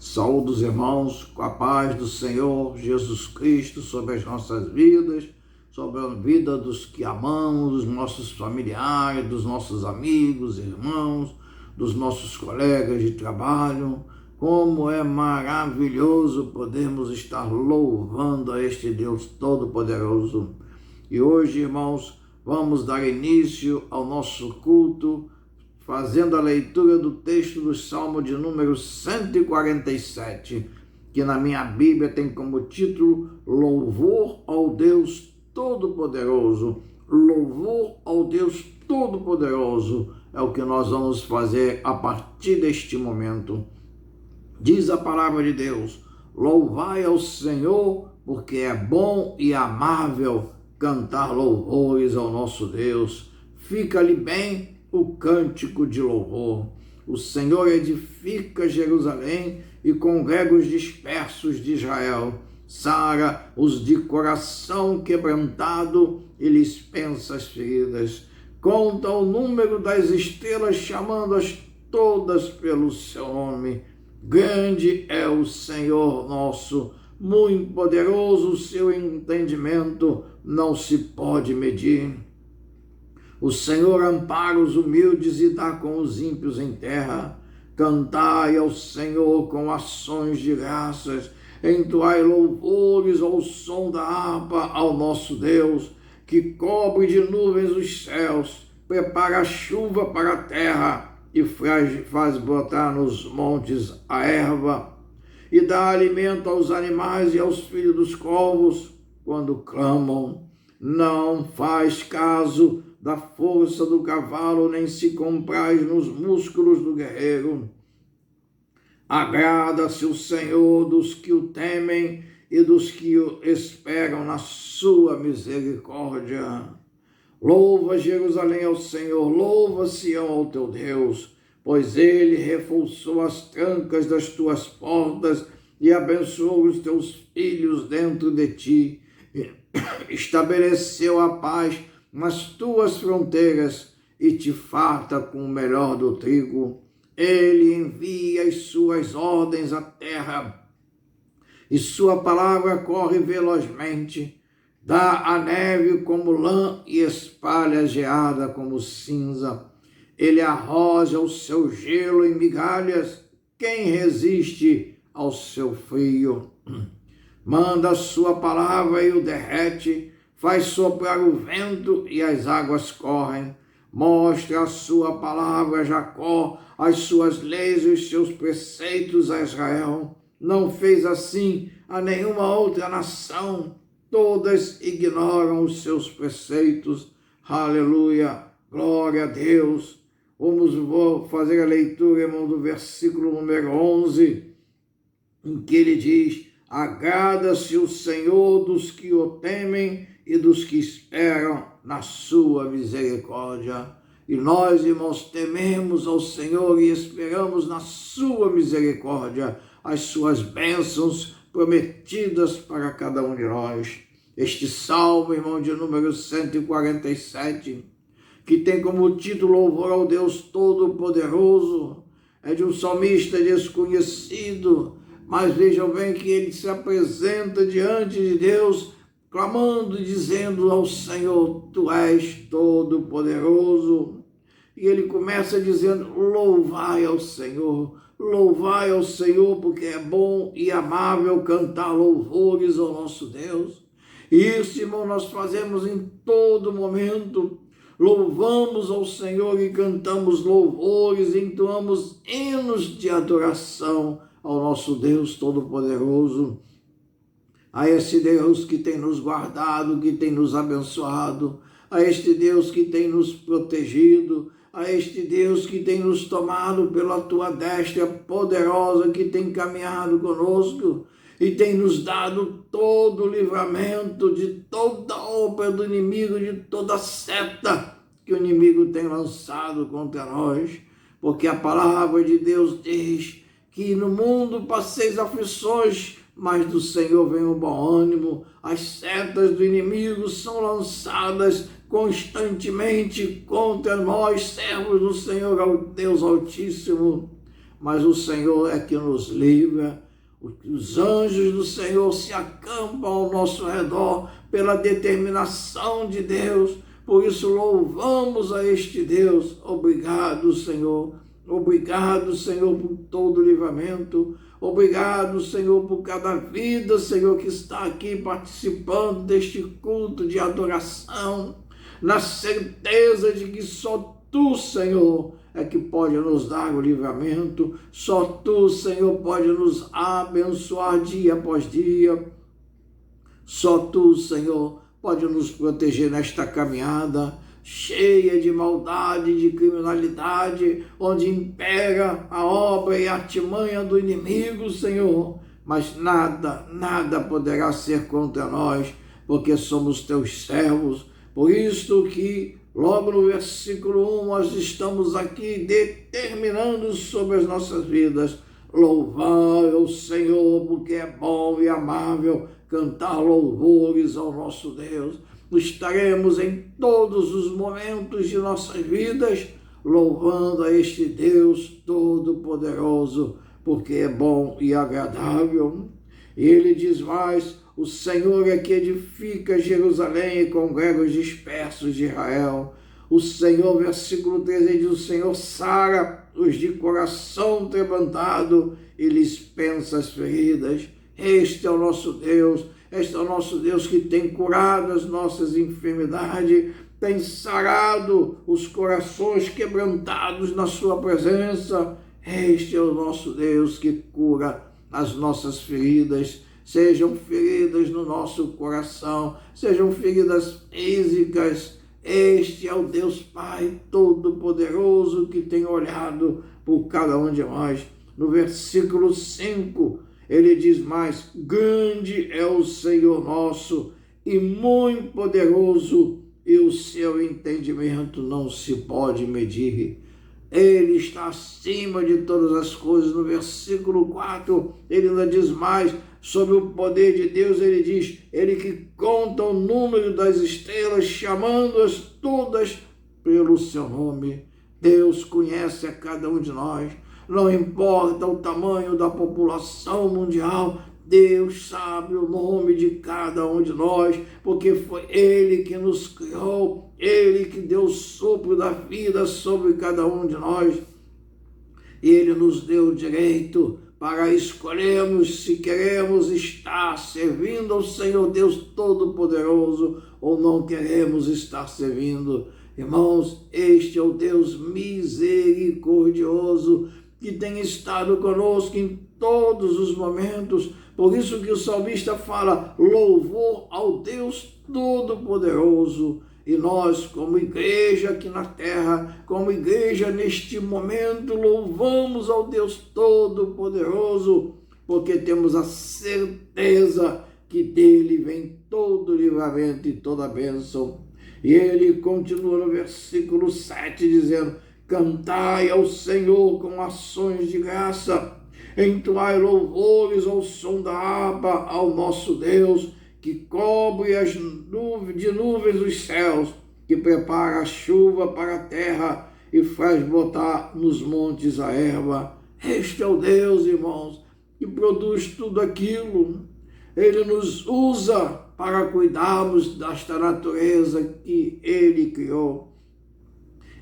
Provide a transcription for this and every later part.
Saúdo os irmãos com a paz do Senhor Jesus Cristo sobre as nossas vidas, sobre a vida dos que amamos, dos nossos familiares, dos nossos amigos, irmãos, dos nossos colegas de trabalho. Como é maravilhoso podermos estar louvando a este Deus Todo-Poderoso. E hoje, irmãos, vamos dar início ao nosso culto, fazendo a leitura do texto do Salmo de número 147, que na minha Bíblia tem como título Louvor ao Deus Todo-Poderoso. Louvor ao Deus Todo-Poderoso é o que nós vamos fazer a partir deste momento. Diz a palavra de Deus: louvai ao Senhor, porque é bom e amável cantar louvores ao nosso Deus. Fica-lhe bem o cântico de louvor. O Senhor edifica Jerusalém e congrega os dispersos de Israel. Sara os de coração quebrantado e lhes pensa as feridas. Conta o número das estrelas, chamando-as todas pelo seu nome. Grande é o Senhor nosso, muito poderoso, o seu entendimento não se pode medir. O Senhor ampara os humildes e dá com os ímpios em terra. Cantai ao Senhor com ações de graças, entoai louvores ao som da harpa ao nosso Deus, que cobre de nuvens os céus, prepara a chuva para a terra e faz brotar nos montes a erva, e dá alimento aos animais e aos filhos dos corvos quando clamam. Não faz caso da força do cavalo, nem se compraz nos músculos do guerreiro. Agrada-se o Senhor dos que o temem e dos que o esperam na sua misericórdia. Louva Jerusalém ao Senhor, louva Sião ao teu Deus, pois ele reforçou as trancas das tuas portas e abençoou os teus filhos dentro de ti. Estabeleceu a paz nas tuas fronteiras e te farta com o melhor do trigo. Ele envia as suas ordens à terra e sua palavra corre velozmente. Dá a neve como lã e espalha a geada como cinza. Ele arroja o seu gelo em migalhas. Quem resiste ao seu frio? Manda a sua palavra e o derrete. Faz soprar o vento e as águas correm. Mostra a sua palavra a Jacó, as suas leis e os seus preceitos a Israel. Não fez assim a nenhuma outra nação. Todas ignoram os seus preceitos. Aleluia, glória a Deus. Vou fazer a leitura, irmão, do versículo número 11, em que ele diz: agrada-se o Senhor dos que o temem e dos que esperam na sua misericórdia. E nós, irmãos, tememos ao Senhor e esperamos na sua misericórdia as suas bênçãos prometidas para cada um de nós. Este salmo, irmão, de número 147, que tem como título Louvor ao Deus Todo-Poderoso, é de um salmista desconhecido, mas vejam bem que ele se apresenta diante de Deus, clamando e dizendo ao Senhor: tu és todo-poderoso. E ele começa dizendo: louvai ao Senhor, porque é bom e amável cantar louvores ao nosso Deus. Isso, irmão, nós fazemos em todo momento. Louvamos ao Senhor e cantamos louvores, entoamos hinos de adoração ao nosso Deus Todo-Poderoso, a esse Deus que tem nos guardado, que tem nos abençoado, a este Deus que tem nos protegido, a este Deus que tem nos tomado pela tua destra poderosa, que tem caminhado conosco e tem nos dado todo o livramento de toda obra do inimigo, de toda seta que o inimigo tem lançado contra nós, porque a palavra de Deus diz que no mundo passeis aflições, mas do Senhor vem o bom ânimo. As setas do inimigo são lançadas constantemente contra nós, servos do Senhor, ao Deus Altíssimo. mas o Senhor é que nos livra. Os anjos do Senhor se acampam ao nosso redor pela determinação de Deus. Por isso louvamos a este Deus. Obrigado, Senhor. Obrigado, Senhor, por todo o livramento. Obrigado, Senhor, por cada vida, Senhor, que está aqui participando deste culto de adoração, na certeza de que só Tu, Senhor, é que pode nos dar o livramento. Só Tu, Senhor, pode nos abençoar dia após dia. Só Tu, Senhor, pode nos proteger nesta caminhada cheia de maldade, de criminalidade, onde impera a obra e a artimanha do inimigo, Senhor. Mas nada poderá ser contra nós, porque somos Teus servos. Por isso que, logo no versículo 1, nós estamos aqui determinando sobre as nossas vidas: louvar o Senhor, porque é bom e amável cantar louvores ao nosso Deus. Estaremos em todos os momentos de nossas vidas louvando a este Deus Todo-Poderoso, porque é bom e agradável. E ele diz mais: o Senhor é que edifica Jerusalém e congrega os dispersos de Israel. O Senhor, versículo 13, diz: o Senhor sara os de coração quebrantado e lhes pensa as feridas. Este é o nosso Deus. Este é o nosso Deus que tem curado as nossas enfermidades, tem sarado os corações quebrantados na sua presença. Este é o nosso Deus que cura as nossas feridas, sejam feridas no nosso coração, sejam feridas físicas. Este é o Deus Pai Todo-Poderoso que tem olhado por cada um de nós. No versículo 5, ele diz mais: grande é o Senhor nosso e muito poderoso, e o seu entendimento não se pode medir. Ele está acima de todas as coisas. No versículo 4, ele ainda diz mais sobre o poder de Deus. Ele diz: ele que conta o número das estrelas, chamando-as todas pelo seu nome. Deus conhece a cada um de nós. Não importa o tamanho da população mundial, Deus sabe o nome de cada um de nós, porque foi Ele que nos criou, Ele que deu o sopro da vida sobre cada um de nós. E Ele nos deu o direito para escolhermos se queremos estar servindo ao Senhor Deus Todo-Poderoso ou não queremos estar servindo. Irmãos, este é o Deus misericordioso, que tem estado conosco em todos os momentos. Por isso que o salmista fala: louvor ao Deus Todo-Poderoso. E nós, como igreja aqui na terra, como igreja neste momento, louvamos ao Deus Todo-Poderoso, porque temos a certeza que dele vem todo o livramento e toda a bênção. E ele continua no versículo 7 dizendo: cantai ao Senhor com ações de graça, entoai louvores ao som da harpa ao nosso Deus, que cobre de nuvens os céus, que prepara a chuva para a terra e faz brotar nos montes a erva. Este é o Deus, irmãos, que produz tudo aquilo. Ele nos usa para cuidarmos desta natureza que Ele criou.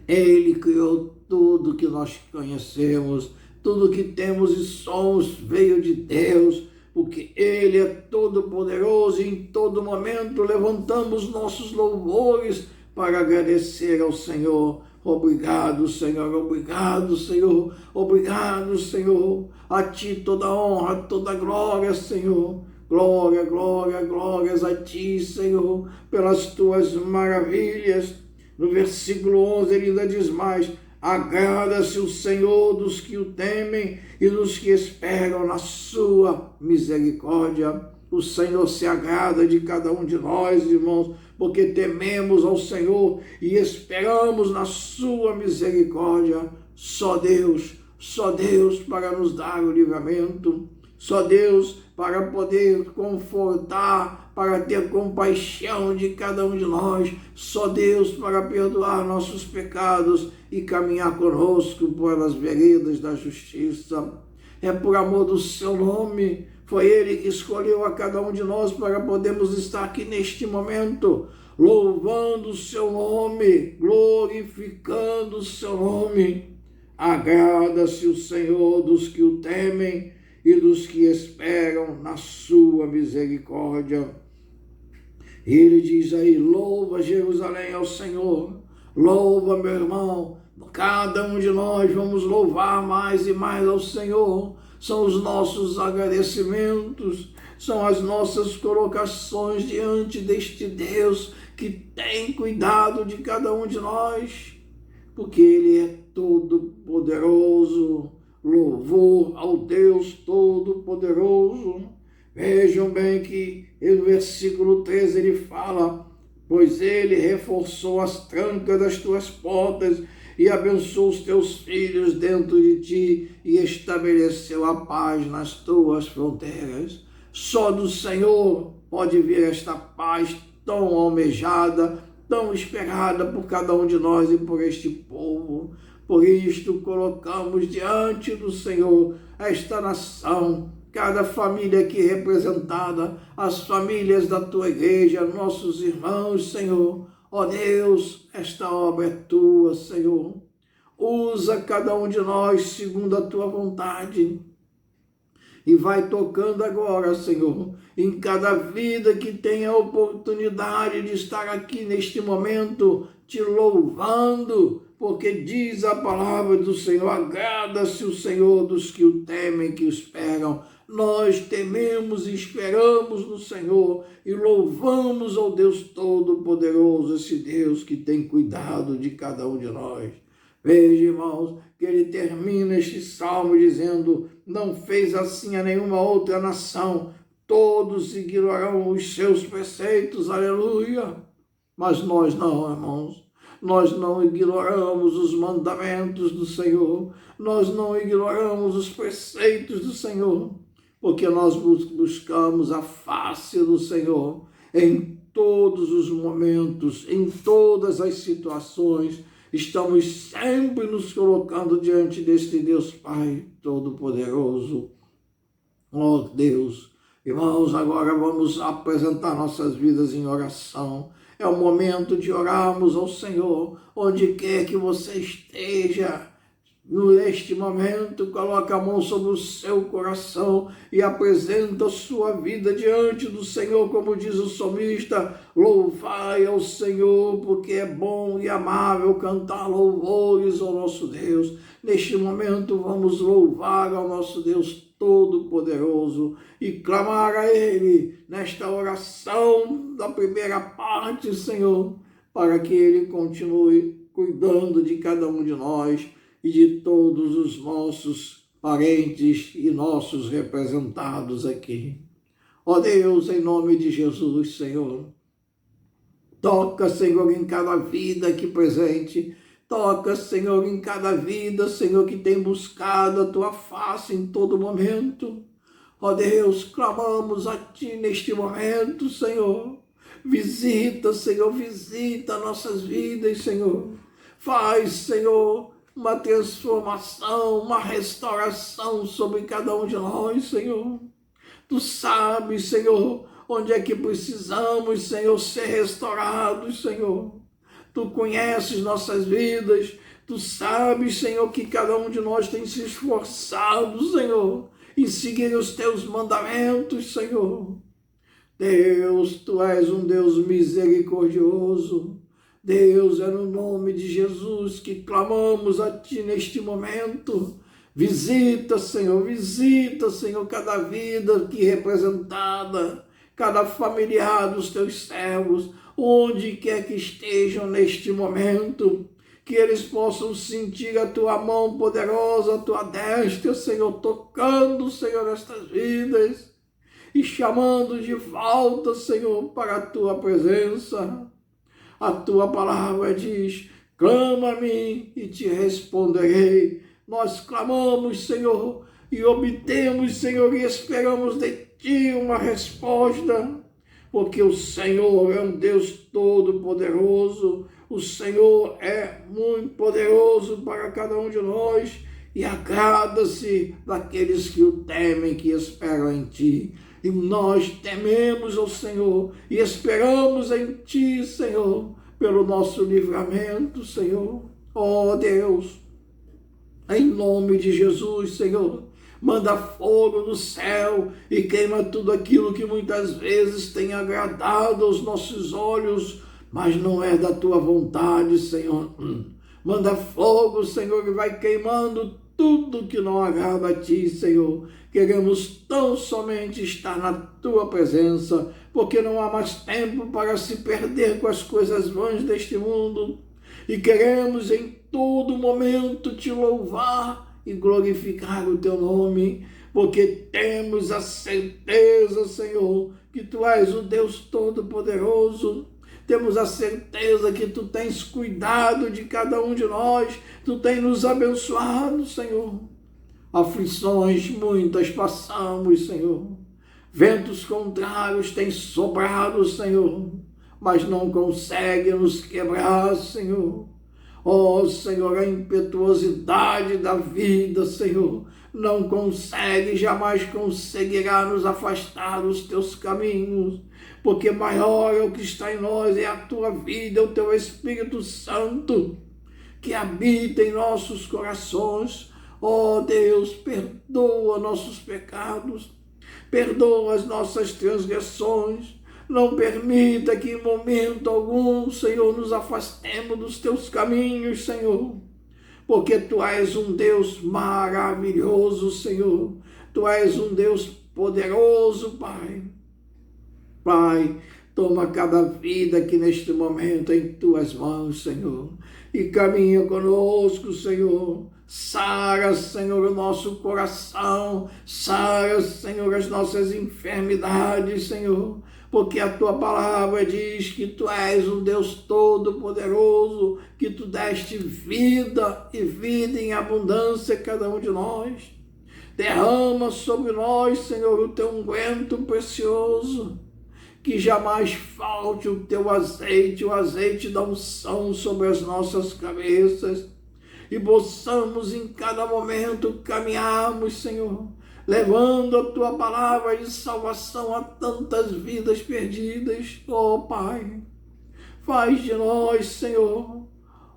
Ele criou tudo que nós conhecemos, tudo que temos e somos veio de Deus, porque Ele é todo-poderoso e em todo momento levantamos nossos louvores para agradecer ao Senhor. Obrigado, Senhor, obrigado, Senhor, obrigado, Senhor. A Ti toda honra, toda glória, Senhor. Glória, glória, glórias a Ti, Senhor, pelas Tuas maravilhas. No versículo 11 ele ainda diz mais: agrada-se o Senhor dos que o temem e dos que esperam na sua misericórdia. O Senhor se agrada de cada um de nós, irmãos, porque tememos ao Senhor e esperamos na sua misericórdia. Só Deus para nos dar o livramento. Só Deus para poder confortar, para ter compaixão de cada um de nós. Só Deus para perdoar nossos pecados e caminhar conosco pelas veredas da justiça. É por amor do seu nome. Foi Ele que escolheu a cada um de nós para podermos estar aqui neste momento, louvando o seu nome, glorificando o seu nome. Agrada-se o Senhor dos que o temem e dos que esperam na sua misericórdia. Ele diz aí, louva Jerusalém ao Senhor, louva meu irmão, cada um de nós vamos louvar mais e mais ao Senhor. São os nossos agradecimentos, são as nossas colocações diante deste Deus que tem cuidado de cada um de nós, porque Ele é todo-poderoso. Louvor ao Deus Todo-Poderoso. Vejam bem que no versículo 13 ele fala, pois Ele reforçou as trancas das tuas portas e abençoou os teus filhos dentro de ti e estabeleceu a paz nas tuas fronteiras. Só do Senhor pode vir esta paz tão almejada, tão esperada por cada um de nós e por este povo. Por isto colocamos diante do Senhor esta nação, cada família aqui representada, as famílias da tua igreja, nossos irmãos, Senhor. Ó Deus, esta obra é tua, Senhor. Usa cada um de nós segundo a tua vontade. E vai tocando agora, Senhor, em cada vida que tem a oportunidade de estar aqui neste momento, te louvando, porque diz a palavra do Senhor, agrada-se o Senhor dos que o temem, que o esperam. Nós tememos e esperamos no Senhor e louvamos ao Deus Todo-Poderoso, esse Deus que tem cuidado de cada um de nós. Veja, irmãos, que ele termina este salmo dizendo, não fez assim a nenhuma outra nação, todos ignorarão os seus preceitos, aleluia. Mas nós não, irmãos, nós não ignoramos os mandamentos do Senhor, nós não ignoramos os preceitos do Senhor, porque nós buscamos a face do Senhor em todos os momentos, em todas as situações. Estamos sempre nos colocando diante deste Deus Pai Todo-Poderoso. Oh Deus, irmãos, agora vamos apresentar nossas vidas em oração. É o momento de orarmos ao Senhor, onde quer que você esteja. Neste momento, coloca a mão sobre o seu coração e apresenta a sua vida diante do Senhor, como diz o salmista, louvai ao Senhor, porque é bom e amável cantar louvores ao nosso Deus. Neste momento, vamos louvar ao nosso Deus Todo-Poderoso e clamar a Ele, nesta oração da primeira parte, Senhor, para que Ele continue cuidando de cada um de nós, e de todos os nossos parentes e nossos representados aqui. Ó Deus, em nome de Jesus, Senhor, toca, Senhor, em cada vida aqui presente, toca, Senhor, em cada vida, Senhor, que tem buscado a Tua face em todo momento. Ó Deus, clamamos a Ti neste momento, Senhor. Visita, Senhor, visita nossas vidas, Senhor. Faz, Senhor, uma transformação, uma restauração sobre cada um de nós, Senhor. Tu sabes, Senhor, onde é que precisamos, Senhor, ser restaurados, Senhor. Tu conheces nossas vidas, Tu sabes, Senhor, que cada um de nós tem se esforçado, Senhor, em seguir os Teus mandamentos, Senhor. Deus, Tu és um Deus misericordioso. Deus, é no nome de Jesus que clamamos a Ti neste momento. Visita, Senhor, cada vida aqui representada, cada familiar dos Teus servos, onde quer que estejam neste momento, que eles possam sentir a Tua mão poderosa, a Tua destra, Senhor, tocando, Senhor, estas vidas e chamando de volta, Senhor, para a Tua presença. A Tua palavra diz, clama a mim e te responderei. Nós clamamos, Senhor, e obtemos, Senhor, e esperamos de Ti uma resposta, porque o Senhor é um Deus todo-poderoso, o Senhor é muito poderoso para cada um de nós e agrada-se daqueles que o temem, que esperam em Ti. E nós tememos ao Senhor e esperamos em Ti, Senhor, pelo nosso livramento, Senhor. Ó Deus, em nome de Jesus, Senhor, manda fogo no céu e queima tudo aquilo que muitas vezes tem agradado aos nossos olhos, mas não é da Tua vontade, Senhor. Manda fogo, Senhor, e vai queimando tudo que não agrada a Ti, Senhor. Queremos tão somente estar na Tua presença, porque não há mais tempo para se perder com as coisas vãs deste mundo. E queremos em todo momento Te louvar e glorificar o Teu nome, porque temos a certeza, Senhor, que Tu és o Deus Todo-Poderoso. Temos a certeza que Tu tens cuidado de cada um de nós, Tu tens nos abençoado, Senhor. Aflições muitas passamos, Senhor. Ventos contrários têm sobrado, Senhor, mas não conseguem nos quebrar, Senhor. Ó, Senhor, a impetuosidade da vida, Senhor, não consegue, jamais conseguirá nos afastar dos Teus caminhos, porque maior é o que está em nós, é a Tua vida, é o Teu Espírito Santo, que habita em nossos corações. Ó Deus, perdoa nossos pecados, perdoa as nossas transgressões, não permita que em momento algum, Senhor, nos afastemos dos Teus caminhos, Senhor, porque Tu és um Deus maravilhoso, Senhor, Tu és um Deus poderoso, Pai. Pai, toma cada vida aqui neste momento em Tuas mãos, Senhor, e caminha conosco, Senhor. Sara, Senhor, o nosso coração, sara, Senhor, as nossas enfermidades, Senhor, porque a Tua palavra diz que Tu és um Deus todo-poderoso, que Tu deste vida e vida em abundância a cada um de nós. Derrama sobre nós, Senhor, o Teu unguento precioso, que jamais falte o Teu azeite, o azeite da unção sobre as nossas cabeças, e possamos em cada momento caminharmos, Senhor, levando a Tua palavra de salvação a tantas vidas perdidas. Ó Pai, faz de nós, Senhor,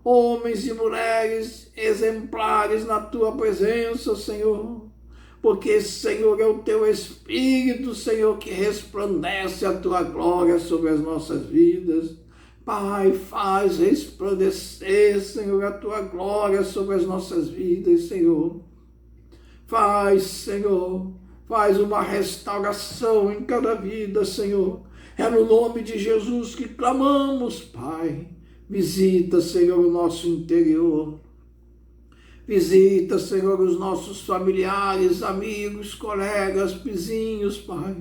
homens e mulheres exemplares na Tua presença, Senhor, porque, Senhor, é o Teu Espírito, Senhor, que resplandece a Tua glória sobre as nossas vidas. Pai, faz resplandecer, Senhor, a Tua glória sobre as nossas vidas, Senhor. Faz, Senhor, faz uma restauração em cada vida, Senhor. É no nome de Jesus que clamamos, Pai. Visita, Senhor, o nosso interior. Visita, Senhor, os nossos familiares, amigos, colegas, vizinhos, Pai.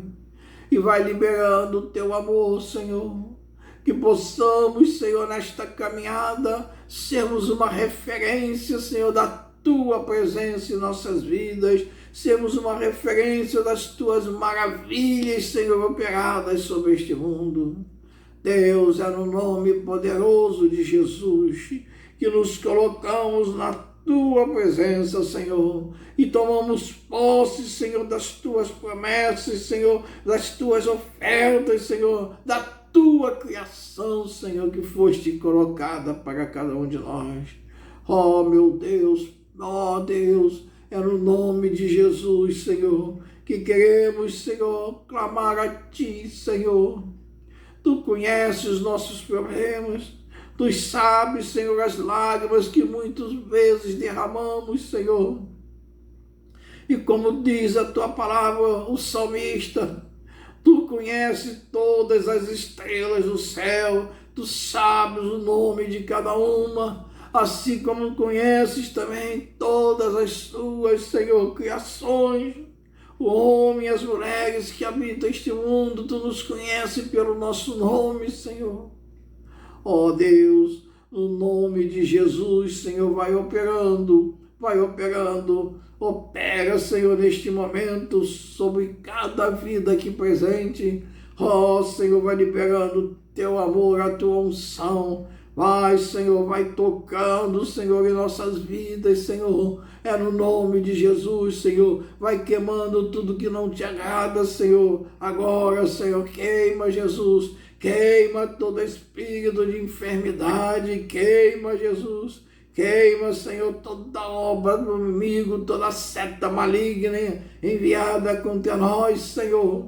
E vai liberando o Teu amor, Senhor. Que possamos, Senhor, nesta caminhada, sermos uma referência, Senhor, da Tua presença em nossas vidas, sermos uma referência das Tuas maravilhas, Senhor, operadas sobre este mundo. Deus, é no nome poderoso de Jesus que nos colocamos na Tua presença, Senhor, e tomamos posse, Senhor, das Tuas promessas, Senhor, das Tuas ofertas, Senhor, da Tua criação, Senhor, que foste colocada para cada um de nós. Ó meu Deus, ó Deus, é no nome de Jesus, Senhor, que queremos, Senhor, clamar a Ti, Senhor. Tu conheces os nossos problemas, Tu sabes, Senhor, as lágrimas que muitas vezes derramamos, Senhor. E como diz a Tua palavra, o salmista, Tu conheces todas as estrelas do céu, Tu sabes o nome de cada uma, assim como conheces também todas as Tuas, Senhor, criações, o homem e as mulheres que habitam este mundo, Tu nos conheces pelo nosso nome, Senhor. Ó Deus, no nome de Jesus, Senhor, vai operando vai operando. Opera, Senhor, neste momento sobre cada vida aqui presente. Ó, Senhor, vai liberando teu amor, a tua unção. Vai, Senhor, vai tocando, Senhor, em nossas vidas, Senhor. É no nome de Jesus, Senhor. Vai queimando tudo que não te agrada, Senhor. Agora, Senhor, queima, Jesus. Queima todo espírito de enfermidade. Queima, Jesus. Queima, Senhor, toda obra do inimigo, toda seta maligna enviada contra nós, Senhor.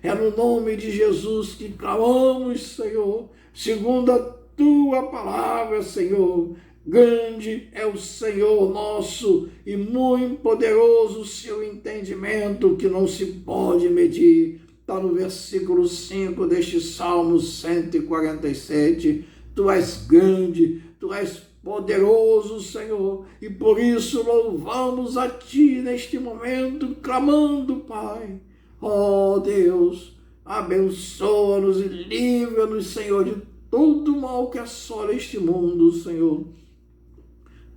É no nome de Jesus que clamamos, Senhor, segundo a tua palavra, Senhor. Grande é o Senhor nosso e muito poderoso o seu entendimento, que não se pode medir. Está no versículo 5 deste Salmo 147. Tu és grande, tu és poderoso, Senhor, e por isso louvamos a Ti neste momento, clamando, Pai. Ó Deus, abençoa-nos e livra-nos, Senhor, de todo mal que assola este mundo, Senhor.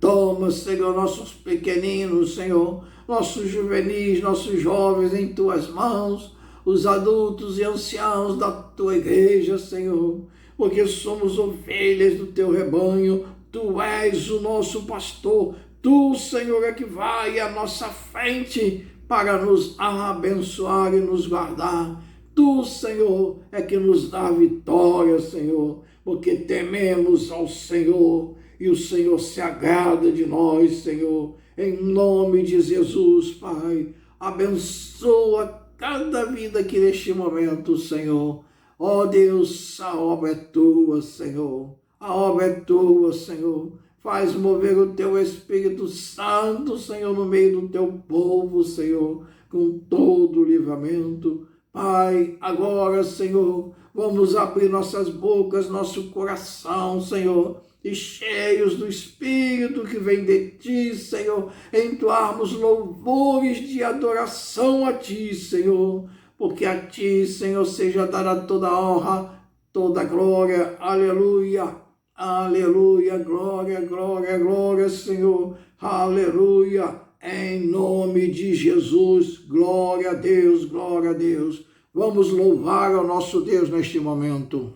Toma, Senhor, nossos pequeninos, Senhor, nossos juvenis, nossos jovens em Tuas mãos, os adultos e anciãos da Tua igreja, Senhor, porque somos ovelhas do Teu rebanho. Tu és o nosso pastor. Tu, Senhor, é que vai à nossa frente para nos abençoar e nos guardar. Tu, Senhor, é que nos dá vitória, Senhor, porque tememos ao Senhor e o Senhor se agrada de nós, Senhor. Em nome de Jesus, Pai, abençoa cada vida aqui neste momento, Senhor. Ó Deus, a obra é Tua, Senhor. A obra é Tua, Senhor. Faz mover o Teu Espírito Santo, Senhor, no meio do Teu povo, Senhor, com todo o livramento. Pai, agora, Senhor, vamos abrir nossas bocas, nosso coração, Senhor, e cheios do Espírito que vem de Ti, Senhor, entoarmos louvores de adoração a Ti, Senhor, porque a Ti, Senhor, seja dada toda a honra, toda a glória. Aleluia. Aleluia, glória, glória, glória, Senhor, aleluia, em nome de Jesus, glória a Deus, glória a Deus. Vamos louvar ao nosso Deus neste momento.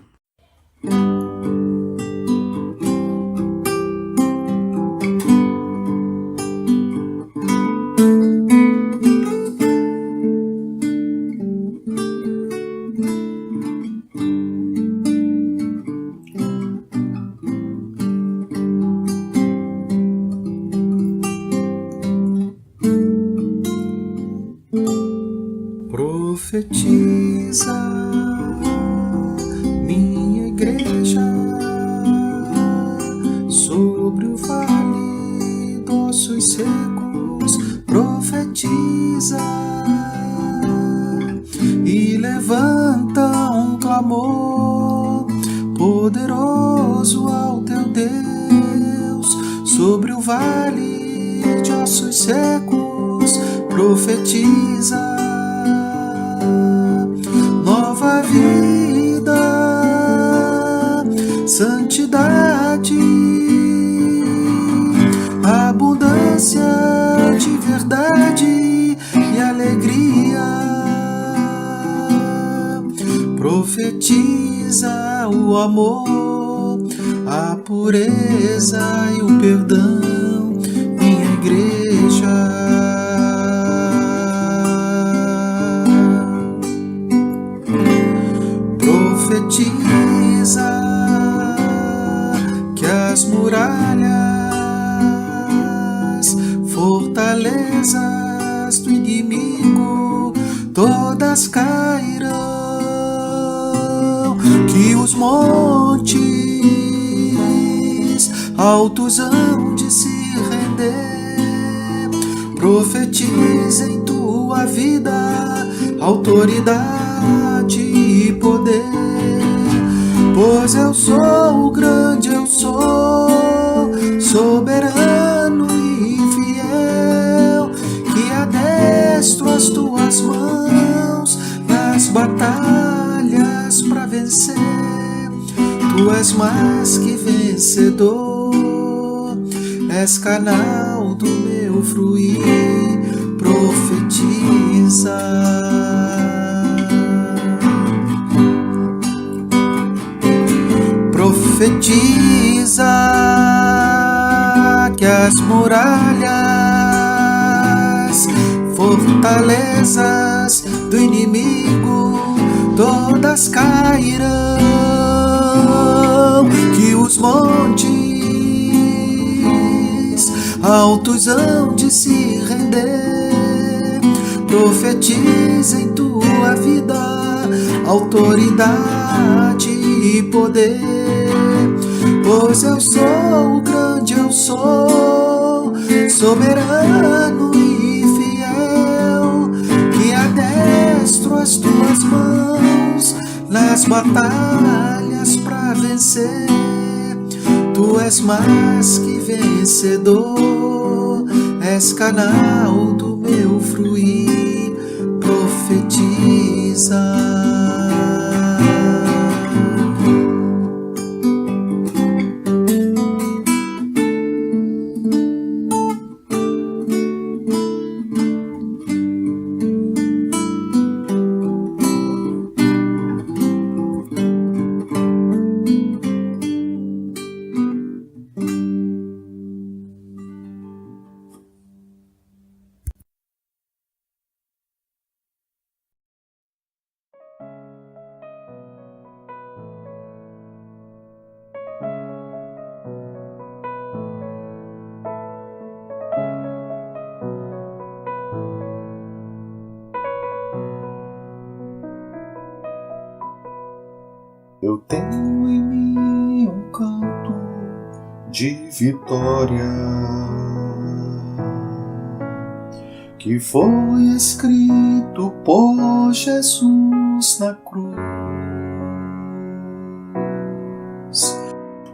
Profetiza, minha igreja, sobre o vale dos ossos secos. Profetiza e levanta um clamor poderoso ao Teu Deus. Sobre o vale de ossos secos, profetiza nova vida, santidade, abundância de verdade e alegria. Profetiza o amor, a pureza e o perdão, minha igreja. Profetiza que as muralhas, fortalezas do inimigo, todas cairão, que os montes altos hão de se render. Profetiza em tua vida autoridade e poder, pois eu sou o grande, eu sou soberano e fiel, que adestro as tuas mãos nas batalhas para vencer. Tu és mais que vencedor, és canal do meu fruir, profetiza. Profetiza que as muralhas, fortalezas do inimigo todas cairão, que os montes altos hão de se render. Profetiza em tua vida autoridade e poder, pois eu sou o grande, eu sou soberano e fiel, que adestro as tuas mãos nas batalhas pra vencer. Tu és mais que vencedor, és canal do meu fruir, profetiza. Eu tenho em mim um canto de vitória que foi escrito por Jesus na cruz.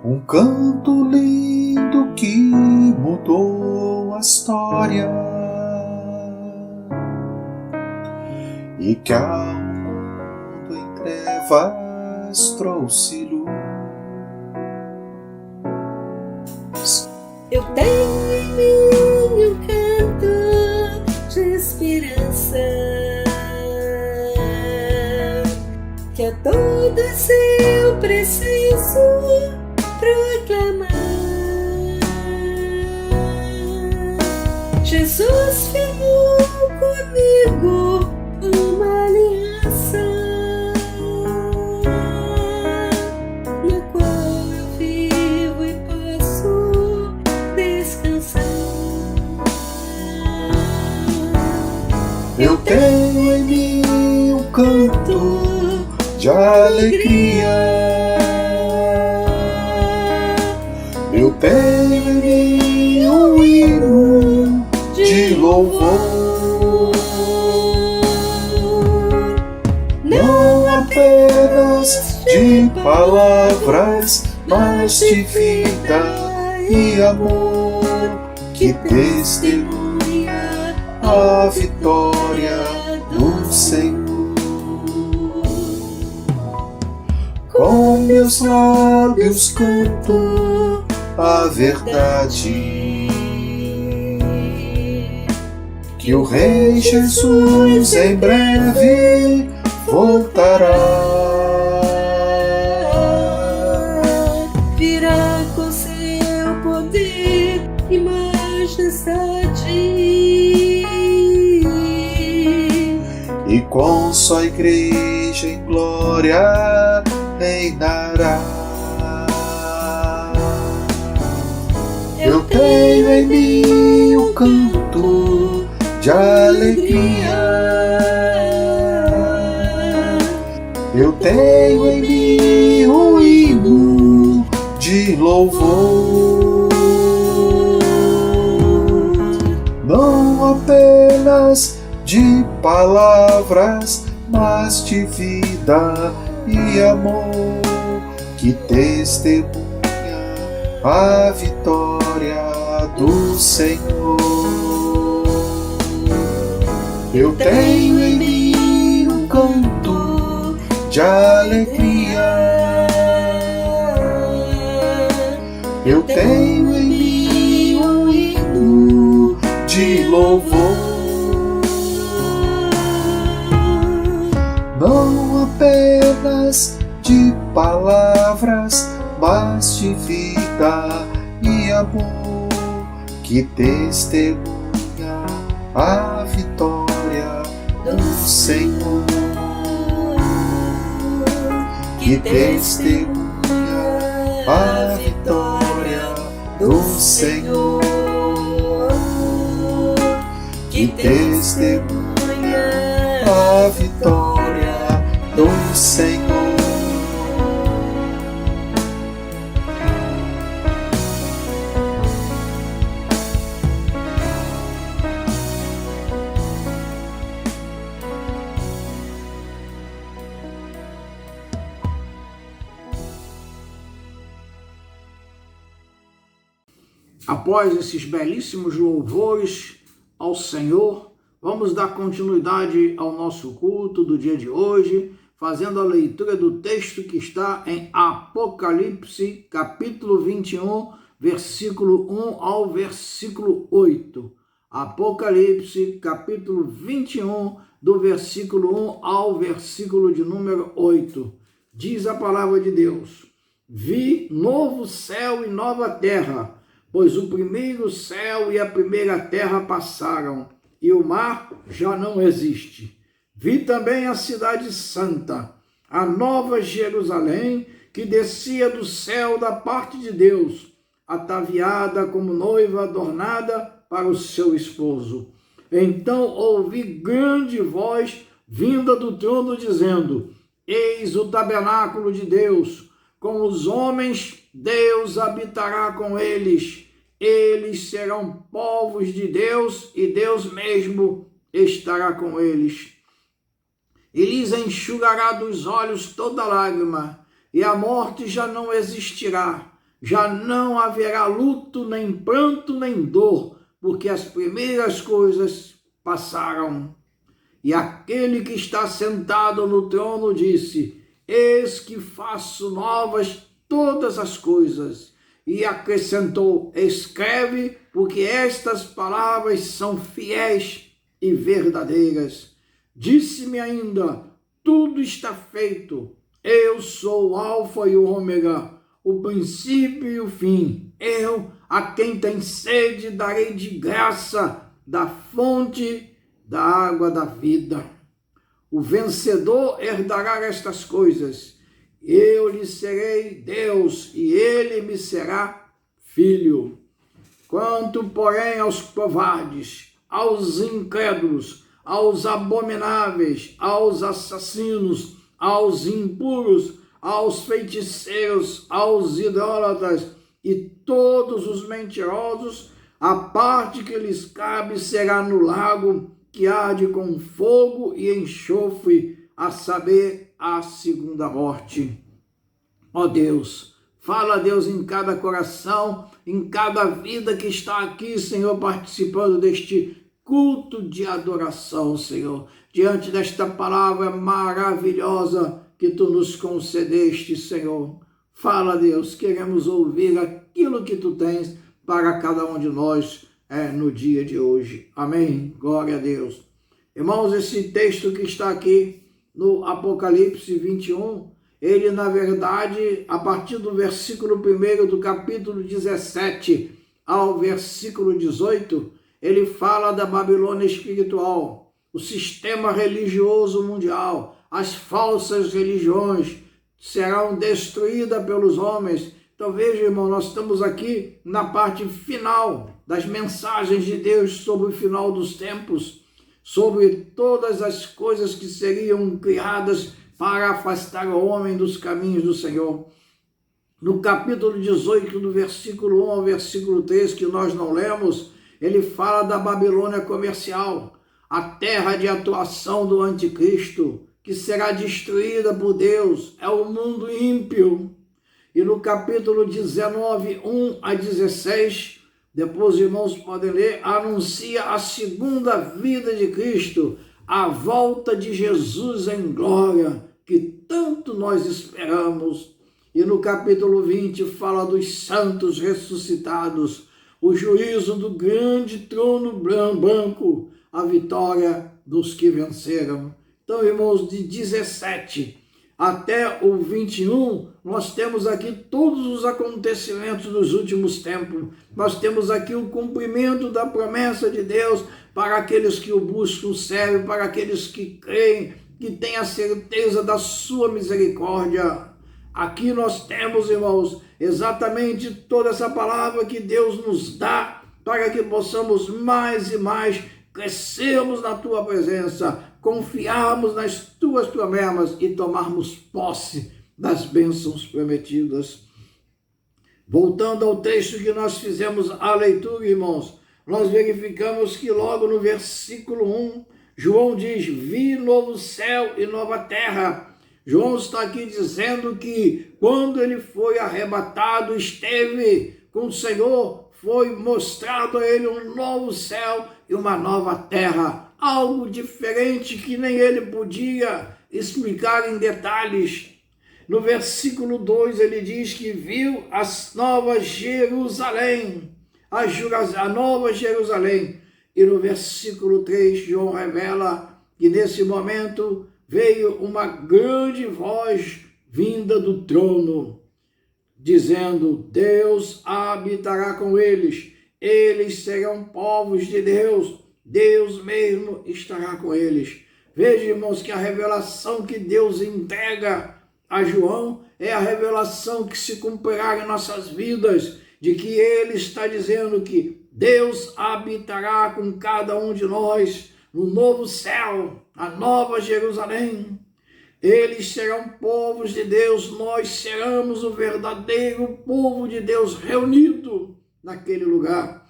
Um canto lindo que mudou a história e que ao mundo em trevas trouxe luz. Eu tenho em mim um canto de esperança que a todos eu preciso proclamar. Jesus firmou comigo uma aliança na qual eu vivo e posso descansar. Eu tenho em mim um canto de alegria. Eu tenho em mim um hino de louvor, não apenas de palavras, mas de vida e amor, que testemunha a vitória do Senhor. Com meus lábios canto a verdade, que o Rei Jesus em breve voltará. Virá com seu poder e majestade, E com sua igreja em glória reinará. Eu tenho em mim um canto de alegria. Eu tenho em mim um hino de louvor, não apenas de palavras, mas de vida e amor, que testemunha a vitória do Senhor. Eu tenho em mim um canto de alegria. Eu tenho em mim um hino louvor, não apenas de palavras, mas de vida e amor, que testemunha a vitória do Senhor, que testemunha a vitória do Senhor, que testemunha a vitória do Senhor. Após esses belíssimos louvores ao Senhor, vamos dar continuidade ao nosso culto do dia de hoje, fazendo a leitura do texto que está em Apocalipse, capítulo 21, versículo 1 ao versículo 8. Apocalipse, capítulo 21, do versículo 1 ao versículo de número 8. Diz a palavra de Deus: Vi novo céu e nova terra, pois o primeiro céu e a primeira terra passaram, e o mar já não existe. Vi também a cidade santa, a nova Jerusalém, que descia do céu da parte de Deus, ataviada como noiva adornada para o seu esposo. Então ouvi grande voz vinda do trono, dizendo: Eis o tabernáculo de Deus, com os homens, Deus habitará com eles. Eles serão povos de Deus e Deus mesmo estará com eles. E lhes enxugará dos olhos toda lágrima, e a morte já não existirá. Já não haverá luto, nem pranto, nem dor, porque as primeiras coisas passaram. E aquele que está sentado no trono disse: Eis que faço novas todas as coisas. E acrescentou: Escreve, porque estas palavras são fiéis e verdadeiras. Disse-me ainda: Tudo está feito. Eu sou o Alfa e o Ômega, o princípio e o fim. Eu, a quem tem sede, darei de graça da fonte da água da vida. O vencedor herdará estas coisas. Eu lhe serei Deus, e ele me será filho. Quanto, porém, aos covardes, aos incrédulos, aos abomináveis, aos assassinos, aos impuros, aos feiticeiros, aos idólatras e todos os mentirosos, a parte que lhes cabe será no lago que arde com fogo e enxofre, a saber, a segunda morte. Ó Deus, fala, Deus, em cada coração, em cada vida que está aqui, Senhor, participando deste culto de adoração, Senhor, diante desta palavra maravilhosa que Tu nos concedeste, Senhor. Fala, Deus, queremos ouvir aquilo que Tu tens para cada um de nós no dia de hoje. Amém? Glória a Deus. Irmãos, esse texto que está aqui no Apocalipse 21, ele, na verdade, a partir do versículo 1 do capítulo 17 ao versículo 18, ele fala da Babilônia espiritual, o sistema religioso mundial, as falsas religiões serão destruídas pelos homens. Então veja, irmão, nós estamos aqui na parte final das mensagens de Deus sobre o final dos tempos, sobre todas as coisas que seriam criadas para afastar o homem dos caminhos do Senhor. No capítulo 18, do versículo 1 ao versículo 3, que nós não lemos, ele fala da Babilônia comercial, a terra de atuação do anticristo, que será destruída por Deus, é o mundo ímpio. E no capítulo 19, 1 a 16, depois os irmãos podem ler, anuncia a segunda vida de Cristo, a volta de Jesus em glória, que tanto nós esperamos. E no capítulo 20 fala dos santos ressuscitados, o juízo do grande trono branco, a vitória dos que venceram. Então, irmãos, de 17 até o 21, nós temos aqui todos os acontecimentos dos últimos tempos. Nós temos aqui o cumprimento da promessa de Deus para aqueles que o buscam, servem, para aqueles que creem, que têm a certeza da sua misericórdia. Aqui nós temos, irmãos, exatamente toda essa palavra que Deus nos dá para que possamos mais e mais crescermos na tua presença, confiarmos nas tuas promessas e tomarmos posse das bênçãos prometidas. Voltando ao texto que nós fizemos a leitura, irmãos, nós verificamos que logo no versículo 1, João diz: vi novo céu e nova terra. João está aqui dizendo que quando ele foi arrebatado, esteve com o Senhor, foi mostrado a ele um novo céu e uma nova terra, algo diferente que nem ele podia explicar em detalhes. No versículo 2 ele diz que viu as novas Jerusalém, a nova Jerusalém. E no versículo 3 João revela que nesse momento veio uma grande voz vinda do trono, dizendo: Deus habitará com eles, eles serão povos de Deus, Deus mesmo estará com eles. Veja, irmãos, que a revelação que Deus entrega a João é a revelação que se cumprirá em nossas vidas, de que ele está dizendo que Deus habitará com cada um de nós no novo céu, a nova Jerusalém. Eles serão povos de Deus, nós seremos o verdadeiro povo de Deus reunido naquele lugar.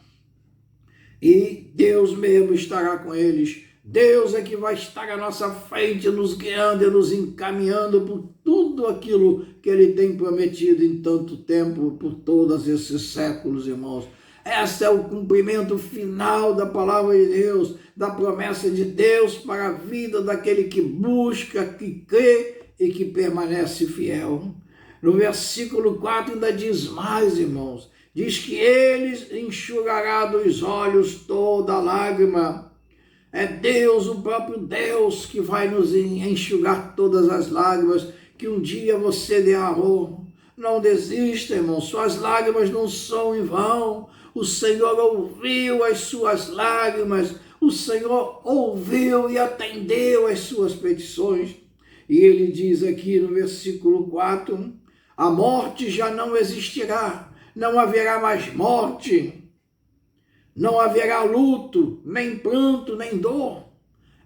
E Deus mesmo estará com eles. Deus é que vai estar à nossa frente, nos guiando e nos encaminhando por tudo aquilo que Ele tem prometido em tanto tempo, por todos esses séculos, irmãos. Esse é o cumprimento final da palavra de Deus, da promessa de Deus para a vida daquele que busca, que crê e que permanece fiel. No versículo 4 ainda diz mais, irmãos, diz que Ele enxugará dos olhos toda lágrima. É Deus, o próprio Deus, que vai nos enxugar todas as lágrimas que um dia você derramou. Não desista, irmão, suas lágrimas não são em vão. O Senhor ouviu as suas lágrimas, o Senhor ouviu e atendeu as suas petições. E ele diz aqui no versículo 4, a morte já não existirá, não haverá mais morte. Não haverá luto, nem pranto, nem dor.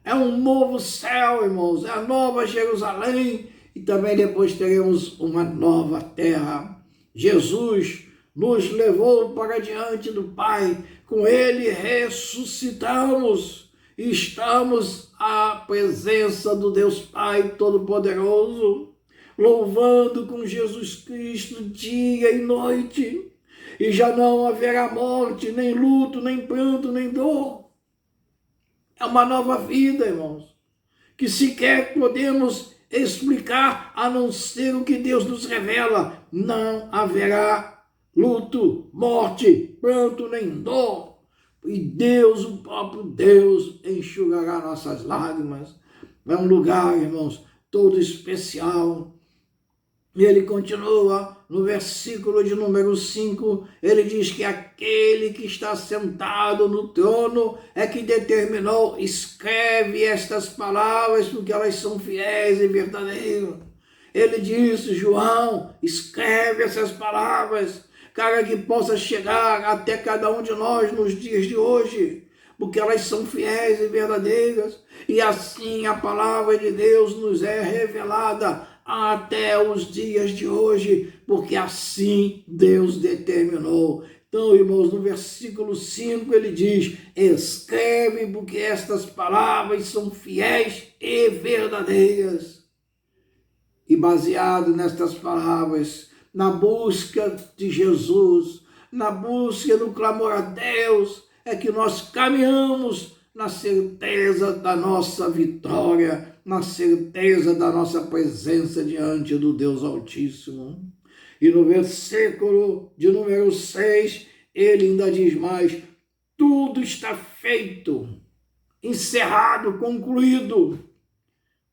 É um novo céu, irmãos, é a nova Jerusalém. E também depois teremos uma nova terra. Jesus nos levou para diante do Pai. Com Ele ressuscitamos. E estamos à presença do Deus Pai Todo-Poderoso, louvando com Jesus Cristo dia e noite. E já não haverá morte, nem luto, nem pranto, nem dor. É uma nova vida, irmãos, que sequer podemos explicar, a não ser o que Deus nos revela. Não haverá luto, morte, pranto, nem dor. E Deus, o próprio Deus, enxugará nossas lágrimas. É um lugar, irmãos, todo especial. E ele continua no versículo de número 5, ele diz que aquele que está sentado no trono é que determinou, escreve estas palavras porque elas são fiéis e verdadeiras. Ele disse, João, escreve essas palavras, para que possa chegar até cada um de nós nos dias de hoje, porque elas são fiéis e verdadeiras, e assim a palavra de Deus nos é revelada até os dias de hoje, porque assim Deus determinou. Então, irmãos, no versículo 5 ele diz, escreve porque estas palavras são fiéis e verdadeiras. E baseado nestas palavras, na busca de Jesus, na busca do clamor a Deus, é que nós caminhamos na certeza da nossa vitória, na certeza da nossa presença diante do Deus Altíssimo. E no versículo de número 6, ele ainda diz mais: tudo está feito, encerrado, concluído,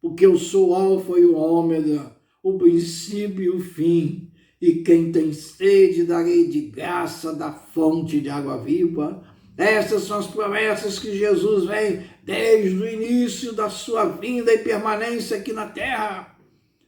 porque eu sou o alfa e o ômega, o princípio e o fim, e quem tem sede darei de graça da fonte de água viva. Essas são as promessas que Jesus vem desde o início da sua vinda e permanência aqui na terra,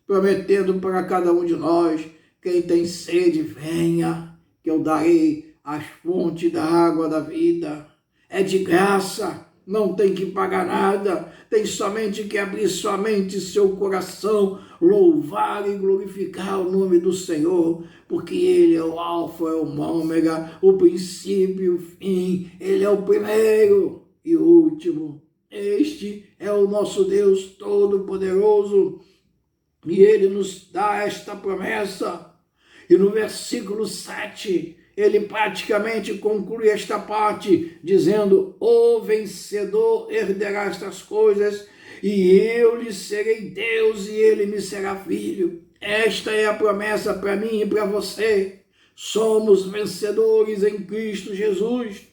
prometendo para cada um de nós: quem tem sede, venha, que eu darei as fontes da água da vida. É de graça, não tem que pagar nada, tem somente que abrir sua mente e seu coração, louvar e glorificar o nome do Senhor, porque Ele é o alfa, é o ômega, o princípio e o fim, Ele é o primeiro e o último. Este é o nosso Deus Todo-Poderoso, e Ele nos dá esta promessa. E no versículo 7, ele praticamente conclui esta parte, dizendo: o vencedor herdará estas coisas, e eu lhe serei Deus, e ele me será filho. Esta é a promessa para mim e para você. Somos vencedores em Cristo Jesus.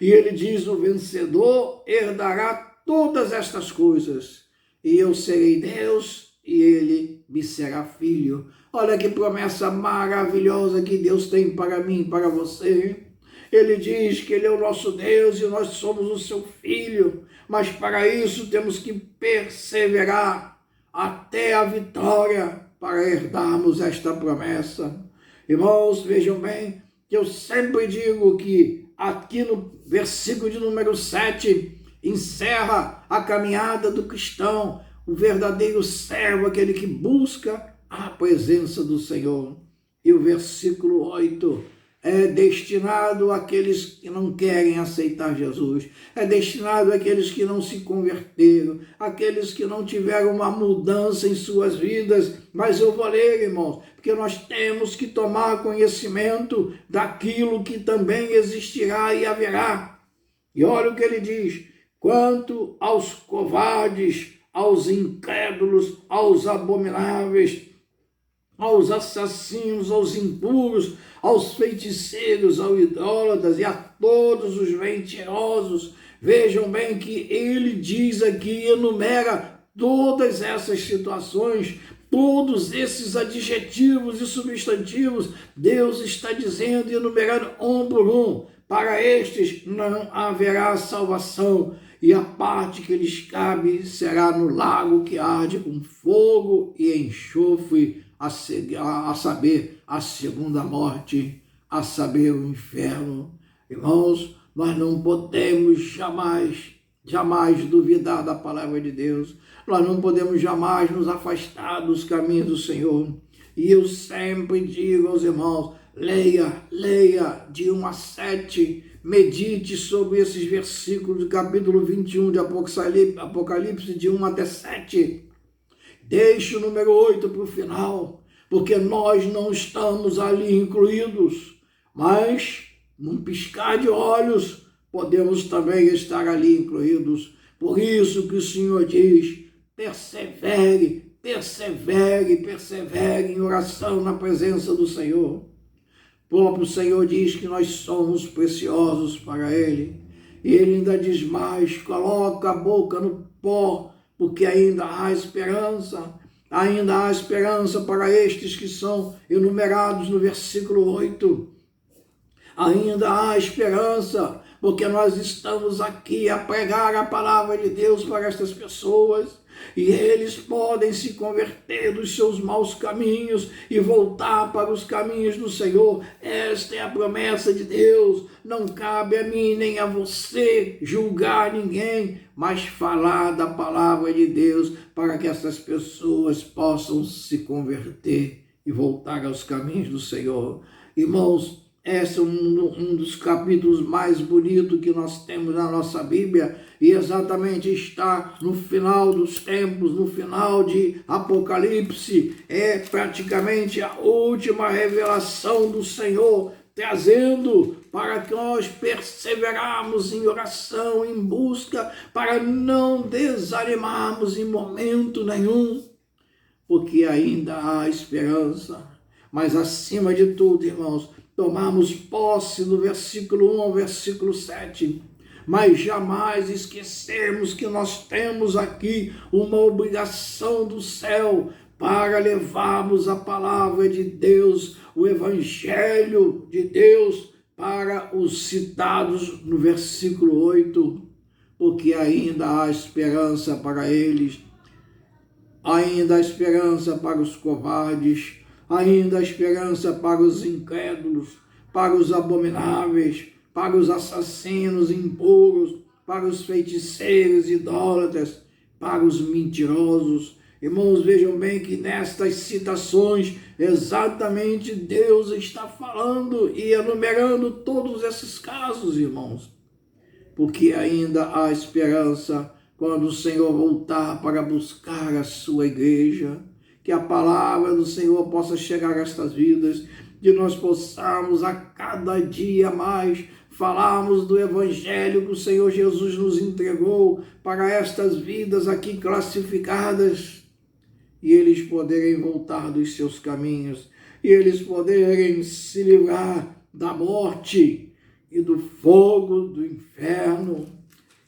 E ele diz: o vencedor herdará todas estas coisas, e eu serei Deus, e ele me será filho. Olha que promessa maravilhosa que Deus tem para mim e para você. Ele diz que Ele é o nosso Deus e nós somos o seu filho, mas para isso temos que perseverar até a vitória para herdarmos esta promessa. Irmãos, vejam bem que eu sempre digo que aqui no versículo de número 7 encerra a caminhada do cristão, o verdadeiro servo, aquele que busca a presença do Senhor. E o versículo 8 é destinado àqueles que não querem aceitar Jesus, é destinado àqueles que não se converteram, àqueles que não tiveram uma mudança em suas vidas. Mas eu vou ler, irmãos, porque nós temos que tomar conhecimento daquilo que também existirá e haverá. E olha o que ele diz: quanto aos covardes, aos incrédulos, aos abomináveis, aos assassinos, aos impuros, aos feiticeiros, aos idólatras e a todos os mentirosos. Vejam bem que ele diz aqui, enumera todas essas situações, todos esses adjetivos e substantivos. Deus está dizendo e enumerando um por um: para estes não haverá salvação, e a parte que lhes cabe será no lago que arde com fogo e enxofre, a saber, a segunda morte, a saber, o inferno. Irmãos, nós não podemos jamais duvidar da palavra de Deus. Nós não podemos jamais nos afastar dos caminhos do Senhor. E eu sempre digo aos irmãos: leia de 1 a 7, medite sobre esses versículos do capítulo 21 de Apocalipse, de 1 até 7. Deixe o número 8 para o final, porque nós não estamos ali incluídos, mas num piscar de olhos podemos também estar ali incluídos. Por isso que o Senhor diz: persevere em oração na presença do Senhor. O próprio Senhor diz que nós somos preciosos para Ele. E Ele ainda diz mais: coloca a boca no pó, porque ainda há esperança para estes que são enumerados no versículo 8. Ainda há esperança, porque nós estamos aqui a pregar a palavra de Deus para estas pessoas, e eles podem se converter dos seus maus caminhos e voltar para os caminhos do Senhor. Esta é a promessa de Deus. Não cabe a mim nem a você julgar ninguém, mas falar da palavra de Deus para que essas pessoas possam se converter e voltar aos caminhos do Senhor. Irmãos, esse é um dos capítulos mais bonitos que nós temos na nossa Bíblia, e exatamente está no final dos tempos, no final de Apocalipse. É praticamente a última revelação do Senhor, trazendo para que nós perseverarmos em oração, em busca, para não desanimarmos em momento nenhum, porque ainda há esperança. Mas acima de tudo, irmãos, tomamos posse do versículo 1 ao versículo 7, mas jamais esquecermos que nós temos aqui uma obrigação do céu para levarmos a palavra de Deus, o evangelho de Deus, para os citados no versículo 8, porque ainda há esperança para eles, ainda há esperança para os covardes, ainda há esperança para os incrédulos, para os abomináveis, para os assassinos impuros, para os feiticeiros, idólatras, para os mentirosos. Irmãos, vejam bem que nestas citações, exatamente Deus está falando e enumerando todos esses casos, irmãos. Porque ainda há esperança quando o Senhor voltar para buscar a sua igreja, que a palavra do Senhor possa chegar a estas vidas, que nós possamos a cada dia mais falarmos do evangelho que o Senhor Jesus nos entregou para estas vidas aqui classificadas, e eles poderem voltar dos seus caminhos, e eles poderem se livrar da morte e do fogo do inferno.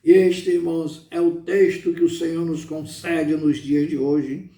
Este, irmãos, é o texto que o Senhor nos concede nos dias de hoje.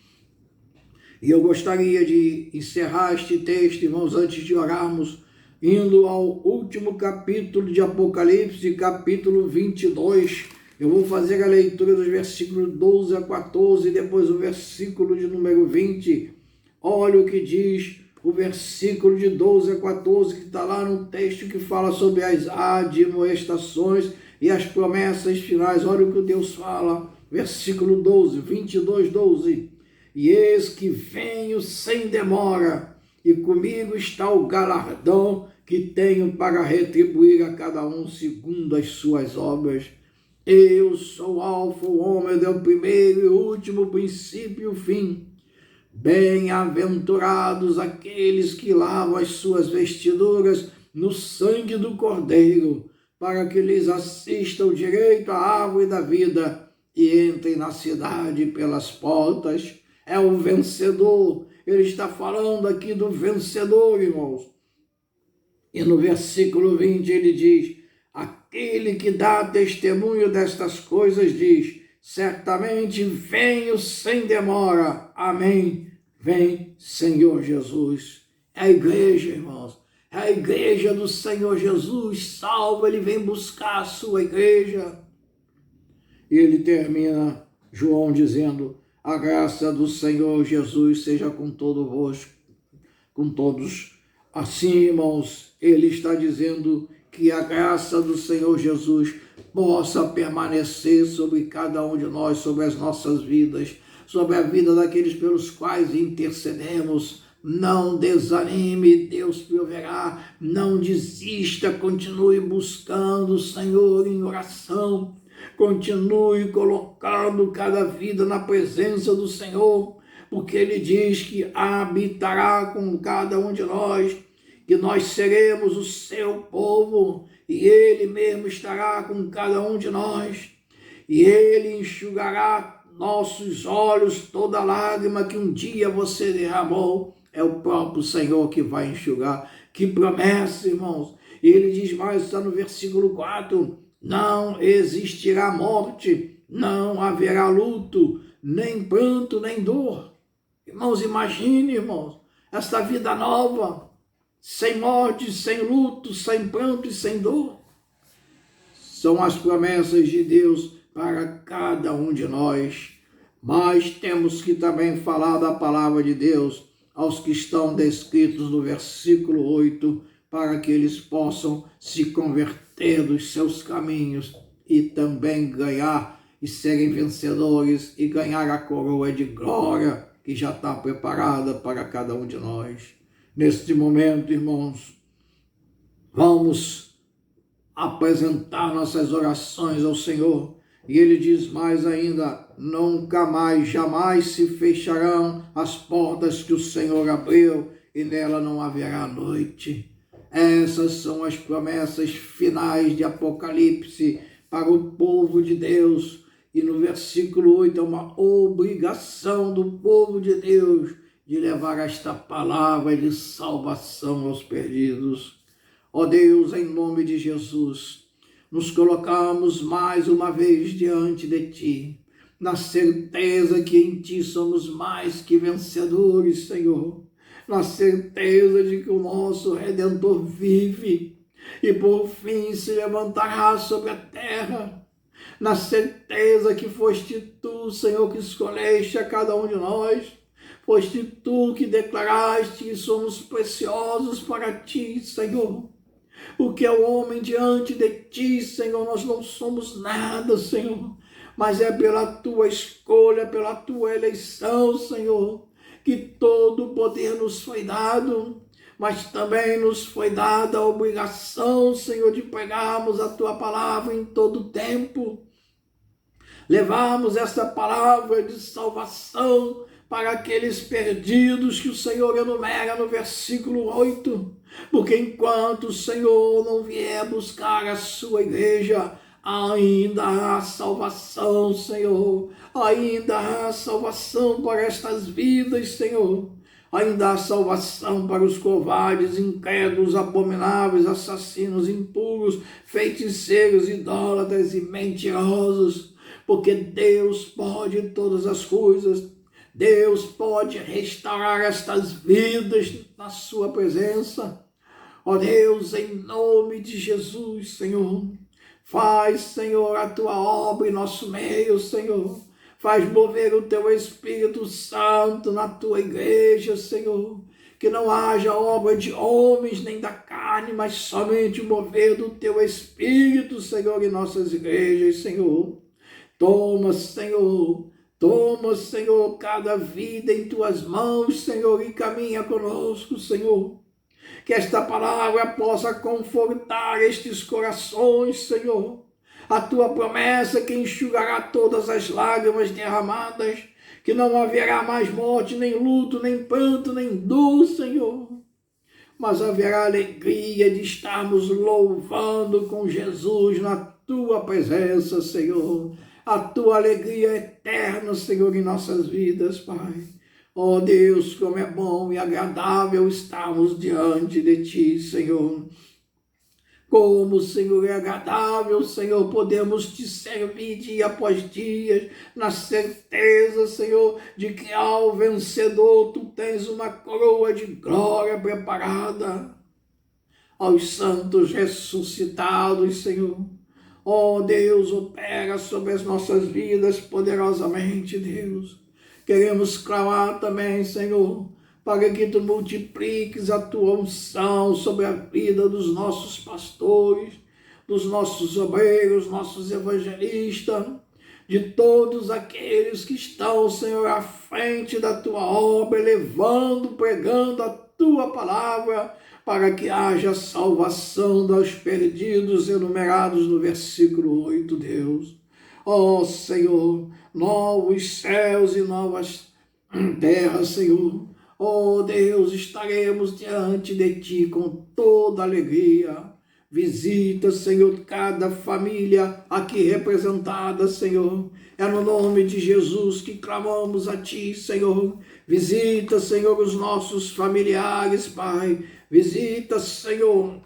E eu gostaria de encerrar este texto, irmãos, antes de orarmos, indo ao último capítulo de Apocalipse, capítulo 22. Eu vou fazer a leitura dos versículos 12 a 14, e depois o versículo de número 20. Olha o que diz o versículo de 12 a 14, que está lá no texto que fala sobre as admoestações e as promessas finais. Olha o que Deus fala, versículo 12, 22, 12. E eis que venho sem demora, e comigo está o galardão que tenho para retribuir a cada um segundo as suas obras. Eu sou o Alfa, o Ômega, o primeiro e o último, o princípio e o fim. Bem-aventurados aqueles que lavam as suas vestiduras no sangue do Cordeiro, para que lhes assista o direito à árvore da vida e entrem na cidade pelas portas. É o vencedor. Ele está falando aqui do vencedor, irmãos. E no versículo 20 ele diz: aquele que dá testemunho destas coisas diz: certamente venho sem demora. Amém. Vem, Senhor Jesus. É a igreja, irmãos. É a igreja do Senhor Jesus. Salva, ele vem buscar a sua igreja. E ele termina, João, dizendo: a graça do Senhor Jesus seja com todos. Assim, irmãos, ele está dizendo que a graça do Senhor Jesus possa permanecer sobre cada um de nós, sobre as nossas vidas, sobre a vida daqueles pelos quais intercedemos. Não desanime, Deus proverá. Não desista, continue buscando o Senhor em oração. Continue colocando cada vida na presença do Senhor, porque Ele diz que habitará com cada um de nós, que nós seremos o seu povo, e Ele mesmo estará com cada um de nós, e Ele enxugará nossos olhos toda lágrima que um dia você derramou. É o próprio Senhor que vai enxugar. Que promessa, irmãos! E Ele diz mais, está no versículo 4, não existirá morte, não haverá luto, nem pranto, nem dor. Irmãos, imagine, irmãos, esta vida nova, sem morte, sem luto, sem pranto e sem dor. São as promessas de Deus para cada um de nós. Mas temos que também falar da palavra de Deus aos que estão descritos no versículo 8, para que eles possam se converter dos seus caminhos e também ganhar e serem vencedores e ganhar a coroa de glória que já está preparada para cada um de nós. Neste momento, irmãos, vamos apresentar nossas orações ao Senhor. E Ele diz mais ainda: nunca mais, jamais se fecharão as portas que o Senhor abriu, e nela não haverá noite. Essas são as promessas finais de Apocalipse para o povo de Deus. E no versículo 8 é uma obrigação do povo de Deus de levar esta palavra de salvação aos perdidos. Ó Deus, em nome de Jesus, nos colocamos mais uma vez diante de Ti, na certeza que em Ti somos mais que vencedores, Senhor, na certeza de que o nosso Redentor vive e por fim se levantará sobre a terra, na certeza que foste Tu, Senhor, que escolheste a cada um de nós, foste Tu que declaraste que somos preciosos para Ti, Senhor. O que é o homem diante de Ti, Senhor? Nós não somos nada, Senhor, mas é pela Tua escolha, pela Tua eleição, Senhor, que todo o poder nos foi dado, mas também nos foi dada a obrigação, Senhor, de pregarmos a Tua palavra em todo o tempo, levarmos essa palavra de salvação para aqueles perdidos que o Senhor enumera no versículo 8, porque enquanto o Senhor não vier buscar a sua igreja, ainda há salvação, Senhor, ainda há salvação para estas vidas, Senhor, ainda há salvação para os covardes, incrédulos, abomináveis, assassinos, impuros, feiticeiros, idólatras e mentirosos, porque Deus pode todas as coisas. Deus pode restaurar estas vidas na sua presença. Ó Deus, em nome de Jesus, Senhor, faz, Senhor, a Tua obra em nosso meio, Senhor. Faz mover o Teu Espírito Santo na Tua igreja, Senhor. Que não haja obra de homens nem da carne, mas somente o mover do Teu Espírito, Senhor, em nossas igrejas, Senhor. Toma, Senhor, cada vida em Tuas mãos, Senhor, e caminha conosco, Senhor. Que esta palavra possa confortar estes corações, Senhor. A Tua promessa que enxugará todas as lágrimas derramadas, que não haverá mais morte, nem luto, nem pranto, nem dor, Senhor. Mas haverá alegria de estarmos louvando com Jesus na Tua presença, Senhor. A Tua alegria eterna, Senhor, em nossas vidas, Pai. Ó Deus, como é bom e agradável estarmos diante de Ti, Senhor. Como, Senhor, é agradável, Senhor, podemos Te servir dia após dia, na certeza, Senhor, de que ao vencedor Tu tens uma coroa de glória preparada. Aos santos ressuscitados, Senhor. Ó Deus, opera sobre as nossas vidas poderosamente, Deus. Queremos clamar também, Senhor, para que Tu multipliques a Tua unção sobre a vida dos nossos pastores, dos nossos obreiros, nossos evangelistas, de todos aqueles que estão, Senhor, à frente da Tua obra, levando, pregando a Tua palavra, para que haja salvação dos perdidos enumerados no versículo 8, Deus. Ó Senhor, novos céus e novas terras, Senhor. Ó Deus, estaremos diante de Ti com toda alegria. Visita, Senhor, cada família aqui representada, Senhor. É no nome de Jesus que clamamos a Ti, Senhor. Visita, Senhor, os nossos familiares, Pai. Visita, Senhor,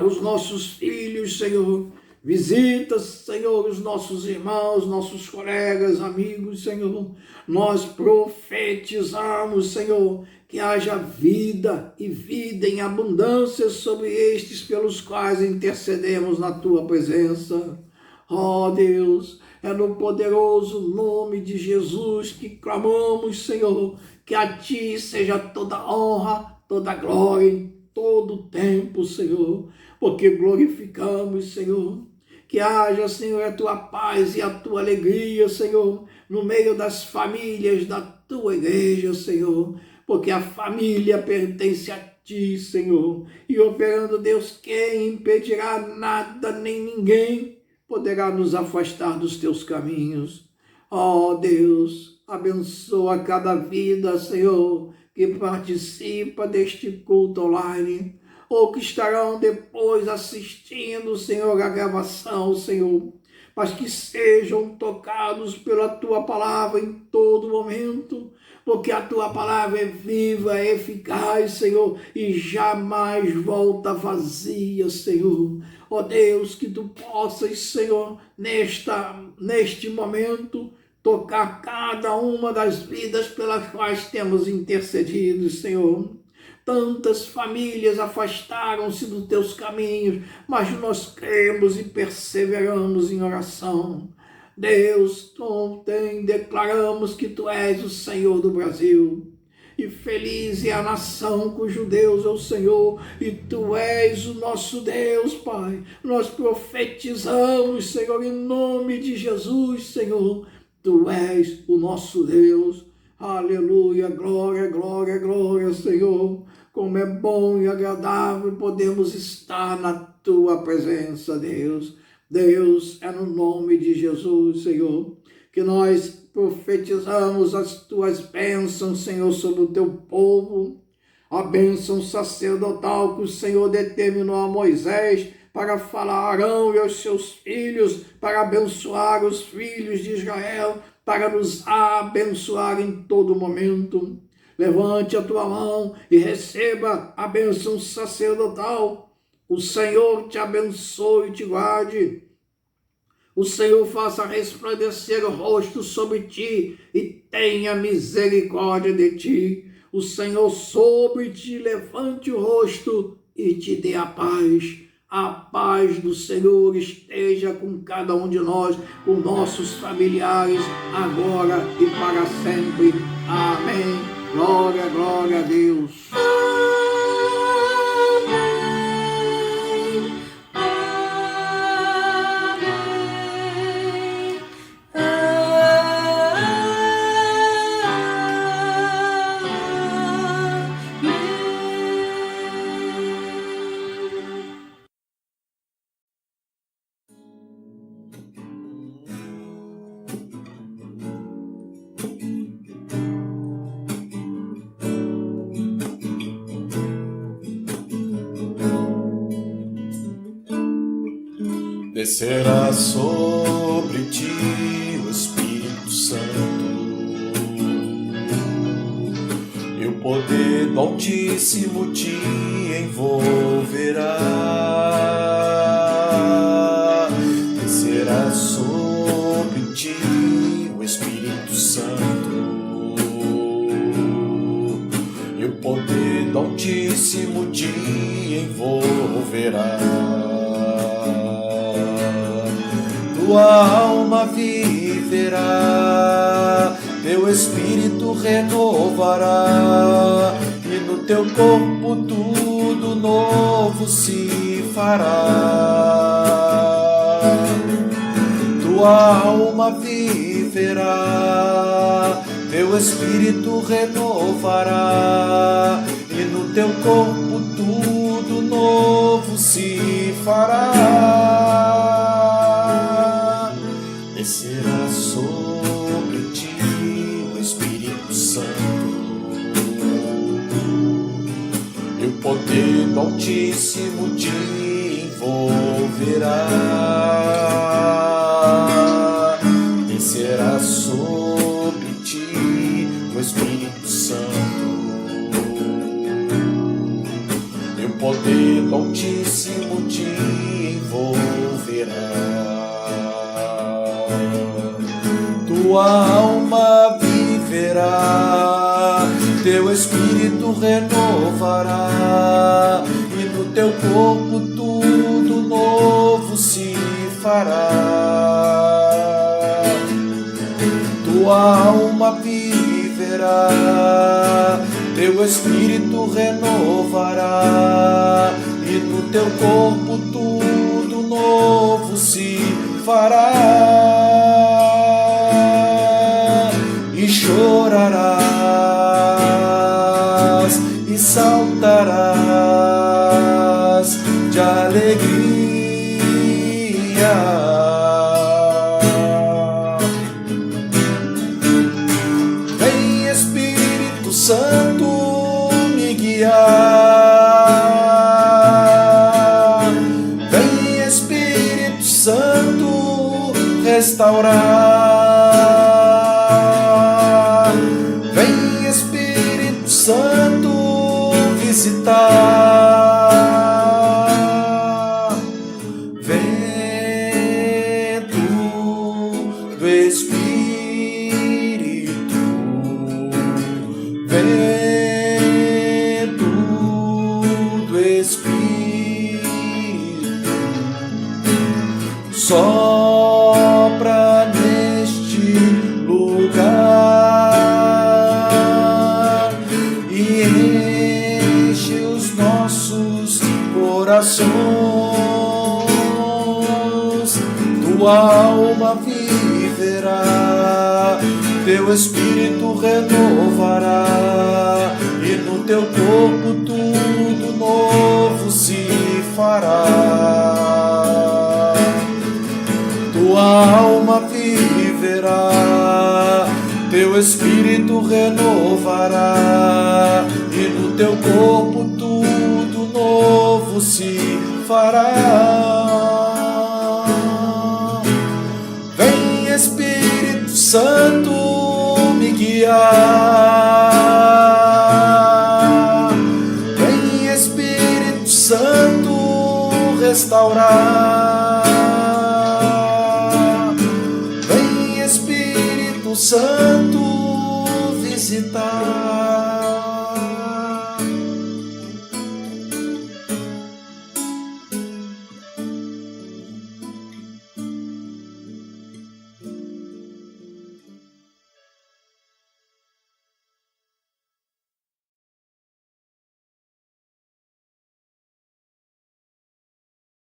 os nossos filhos, Senhor. Visita, Senhor, os nossos irmãos, nossos colegas, amigos, Senhor. Nós profetizamos, Senhor, que haja vida e vida em abundância sobre estes pelos quais intercedemos na Tua presença. Ó Deus, é no poderoso nome de Jesus que clamamos, Senhor, que a Ti seja toda honra, toda glória em todo o tempo, Senhor, porque glorificamos, Senhor. Que haja, Senhor, a Tua paz e a Tua alegria, Senhor, no meio das famílias da Tua igreja, Senhor, porque a família pertence a Ti, Senhor, e operando, Deus, quem impedirá nada nem ninguém poderá nos afastar dos Teus caminhos. Ó Deus, abençoa cada vida, Senhor, que participa deste culto online, ou que estarão depois assistindo, Senhor, a gravação, Senhor, mas que sejam tocados pela Tua palavra em todo momento, porque a tua palavra é viva, é eficaz, Senhor, e jamais volta vazia, Senhor. Ó Deus, que tu possas, Senhor, neste momento, tocar cada uma das vidas pelas quais temos intercedido, Senhor. Tantas famílias afastaram-se dos teus caminhos, mas nós cremos e perseveramos em oração. Deus, ontem declaramos que tu és o Senhor do Brasil. E feliz é a nação cujo Deus é o Senhor, e tu és o nosso Deus, Pai. Nós profetizamos, Senhor, em nome de Jesus, Senhor. Tu és o nosso Deus. Aleluia, glória, glória, glória, Senhor. Como é bom e agradável podemos estar na tua presença, Deus. Deus, é no nome de Jesus, Senhor, que nós profetizamos as tuas bênçãos, Senhor, sobre o teu povo. A bênção sacerdotal que o Senhor determinou a Moisés para falar a Arão e aos seus filhos, para abençoar os filhos de Israel, para nos abençoar em todo momento. Levante a tua mão e receba a bênção sacerdotal. O Senhor te abençoe e te guarde. O Senhor faça resplandecer o rosto sobre ti e tenha misericórdia de ti. O Senhor sobre ti levante o rosto e te dê a paz. A paz do Senhor esteja com cada um de nós, com nossos familiares, agora e para sempre. Amém. Glória, glória a Deus. Descerá sobre ti o Espírito Santo, e o poder do Altíssimo te envolverá. Descerá sobre ti o Espírito Santo, e o poder do Altíssimo te envolverá. Tua alma viverá, teu espírito renovará, e no teu corpo tudo novo se fará. Tua alma viverá, teu espírito renovará, e no teu corpo tudo novo se fará. Descerá sobre ti o Espírito Santo, e o poder do Altíssimo te envolverá. Descerá sobre ti o Espírito Santo, e o poder do Altíssimo te envolverá. Tua alma viverá, teu espírito renovará, e no teu corpo tudo novo se fará. Tua alma viverá, teu espírito renovará, e no teu corpo tudo novo se fará. E chorarás e saltarás de alegria. Vem Espírito Santo me guiar, vem Espírito Santo restaurar. Vem visitar. Vento do Espírito, vento do Espírito, sopra neste lugar e enche os nossos corações. Tua alma viverá, teu espírito renovará, e no teu corpo tudo novo se fará. Tua alma viverá, teu espírito renovará, e no teu corpo tudo novo se fará. Vem Espírito Santo me guiar, vem Espírito Santo restaurar, vem Espírito Santo visitar.